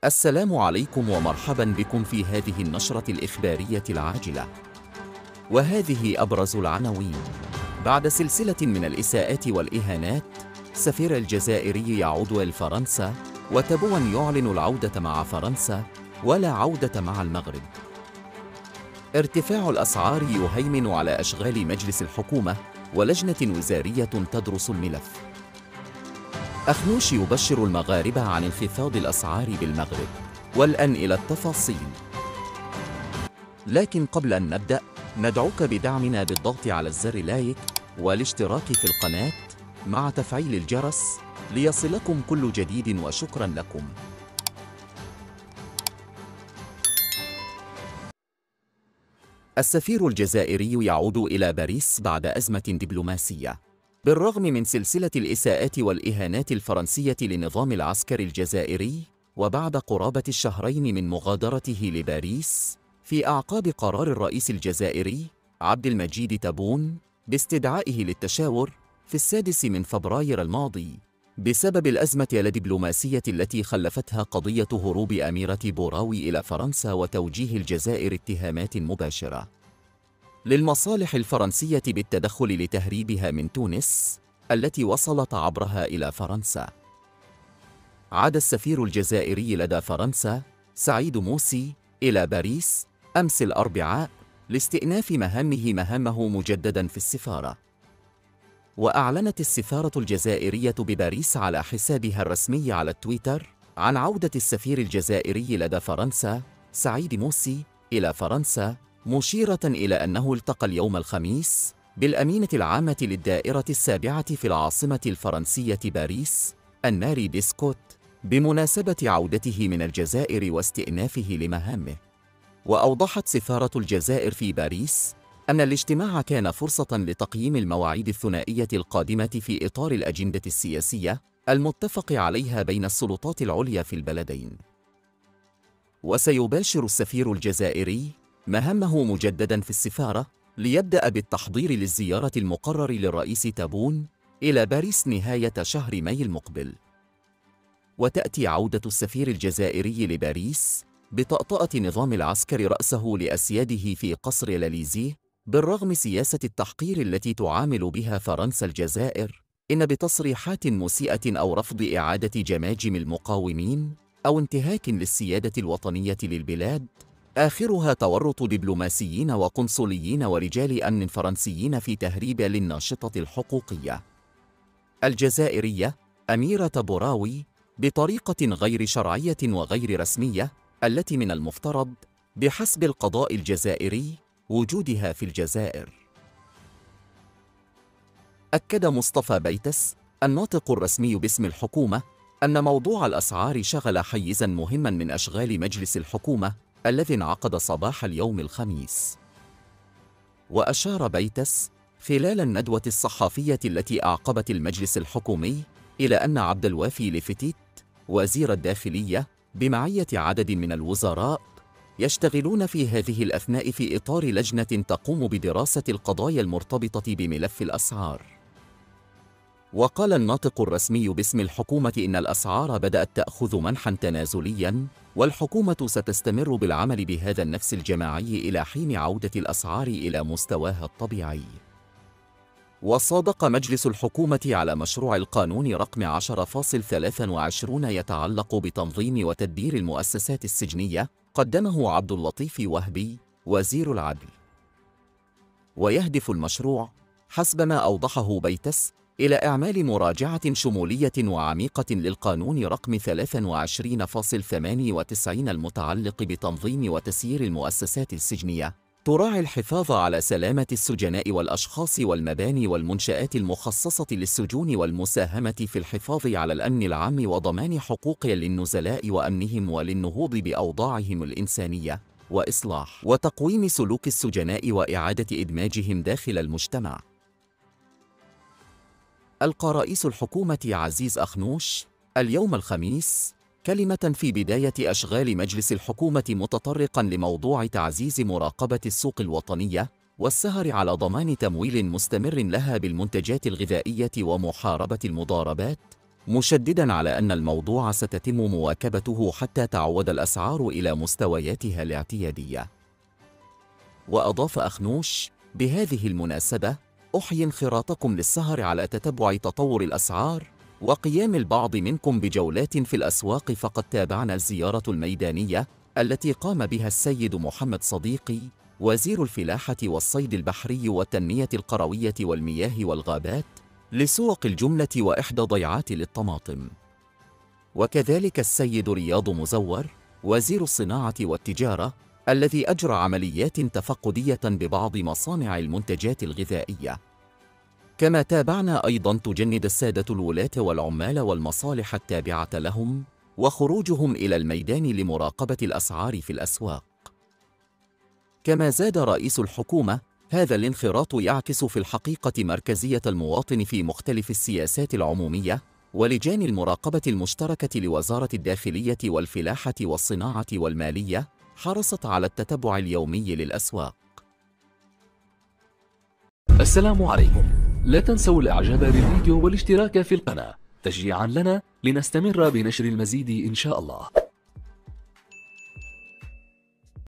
السلام عليكم ومرحبا بكم في هذه النشرة الإخبارية العاجلة. وهذه أبرز العناوين. بعد سلسلة من الإساءات والإهانات، سفير الجزائري يعود إلى فرنسا، وتبون يعلن العودة مع فرنسا ولا عودة مع المغرب. ارتفاع الأسعار يهيمن على أشغال مجلس الحكومة، ولجنة وزارية تدرس الملف. أخنوش يبشر المغاربة عن انخفاض الأسعار بالمغرب. والآن إلى التفاصيل. لكن قبل أن نبدأ، ندعوك بدعمنا بالضغط على الزر لايك والاشتراك في القناة مع تفعيل الجرس ليصلكم كل جديد، وشكرا لكم. السفير الجزائري يعود إلى باريس بعد أزمة دبلوماسية. بالرغم من سلسلة الإساءات والإهانات الفرنسية للنظام العسكري الجزائري، وبعد قرابة الشهرين من مغادرته لباريس في أعقاب قرار الرئيس الجزائري عبد المجيد تبون باستدعائه للتشاور في 6 من فبراير الماضي بسبب الأزمة الدبلوماسية التي خلفتها قضية هروب أميرة بوراوي إلى فرنسا وتوجيه الجزائر اتهامات مباشرة للمصالح الفرنسية بالتدخل لتهريبها من تونس التي وصلت عبرها إلى فرنسا. عاد السفير الجزائري لدى فرنسا سعيد موسي إلى باريس أمس الأربعاء لاستئناف مهامه مجدداً في السفارة. وأعلنت السفارة الجزائرية بباريس على حسابها الرسمي على تويتر عن عودة السفير الجزائري لدى فرنسا سعيد موسي إلى فرنسا، مشيرة إلى أنه التقى اليوم الخميس بالأمينة العامة للدائرة السابعة في العاصمة الفرنسية باريس أن-ماري بيسكوت بمناسبة عودته من الجزائر واستئنافه لمهامه. وأوضحت سفارة الجزائر في باريس أن الاجتماع كان فرصة لتقييم المواعيد الثنائية القادمة في إطار الأجندة السياسية المتفق عليها بين السلطات العليا في البلدين. وسيباشر السفير الجزائري مهامه مجدداً في السفارة ليبدأ بالتحضير للزيارة المقرر للرئيس تبون إلى باريس نهاية شهر ماي المقبل. وتأتي عودة السفير الجزائري لباريس بطأطأة نظام العسكر رأسه لأسياده في قصر الإليزيه، بالرغم سياسة التحقير التي تعامل بها فرنسا الجزائر، إن بتصريحات مسيئة أو رفض إعادة جماجم المقاومين أو انتهاك للسيادة الوطنية للبلاد، آخرها تورط دبلوماسيين وقنصليين ورجال أمن فرنسيين في تهريب للناشطة الحقوقية الجزائرية أميرة بوراوي بطريقة غير شرعية وغير رسمية، التي من المفترض بحسب القضاء الجزائري وجودها في الجزائر. أكد مصطفى بيتس الناطق الرسمي باسم الحكومة أن موضوع الأسعار شغل حيزاً مهماً من أشغال مجلس الحكومة الذي انعقد صباح اليوم الخميس. وأشار بيتس خلال الندوة الصحفية التي أعقبت المجلس الحكومي إلى أن عبد الوافي لفتيت وزير الداخلية بمعية عدد من الوزراء يشتغلون في هذه الأثناء في إطار لجنة تقوم بدراسة القضايا المرتبطة بملف الأسعار. وقال الناطق الرسمي باسم الحكومة إن الأسعار بدأت تأخذ منحاً تنازلياً، والحكومة ستستمر بالعمل بهذا النفس الجماعي إلى حين عودة الأسعار إلى مستواها الطبيعي. وصادق مجلس الحكومة على مشروع القانون رقم 10.23 يتعلق بتنظيم وتدبير المؤسسات السجنية، قدمه عبد اللطيف وهبي وزير العدل. ويهدف المشروع حسب ما أوضحه بيتس إلى إعمال مراجعة شمولية وعميقة للقانون رقم 23.98 المتعلق بتنظيم وتسيير المؤسسات السجنية، تراعي الحفاظ على سلامة السجناء والأشخاص والمباني والمنشآت المخصصة للسجون، والمساهمة في الحفاظ على الأمن العام وضمان حقوق للنزلاء وأمنهم وللنهوض بأوضاعهم الإنسانية وإصلاح وتقويم سلوك السجناء وإعادة إدماجهم داخل المجتمع. ألقى رئيس الحكومة عزيز أخنوش اليوم الخميس كلمة في بداية أشغال مجلس الحكومة، متطرقاً لموضوع تعزيز مراقبة السوق الوطنية والسهر على ضمان تمويل مستمر لها بالمنتجات الغذائية ومحاربة المضاربات مشدداً على أن الموضوع ستتم مواكبته حتى تعود الأسعار إلى مستوياتها الاعتيادية. وأضاف أخنوش: بهذه المناسبة أحيي انخراطكم للسهر على تتبع تطور الأسعار وقيام البعض منكم بجولات في الأسواق، فقد تابعنا الزيارة الميدانية التي قام بها السيد محمد صديقي وزير الفلاحة والصيد البحري والتنمية القروية والمياه والغابات لسوق الجملة وإحدى ضيعات للطماطم، وكذلك السيد رياض مزور وزير الصناعة والتجارة الذي أجرى عمليات تفقدية ببعض مصانع المنتجات الغذائية. كما تابعنا أيضاً تجند السادة الولاة والعمال والمصالح التابعة لهم وخروجهم إلى الميدان لمراقبة الأسعار في الأسواق. كما زاد رئيس الحكومة: هذا الانخراط يعكس في الحقيقة مركزية المواطن في مختلف السياسات العمومية ولجان المراقبة المشتركة لوزارة الداخلية والفلاحة والصناعة والمالية، حرصت على التتبع اليومي للأسواق. السلام عليكم، لا تنسوا الاعجاب بالفيديو والاشتراك في القناة تشجيعا لنا لنستمر بنشر المزيد إن شاء الله.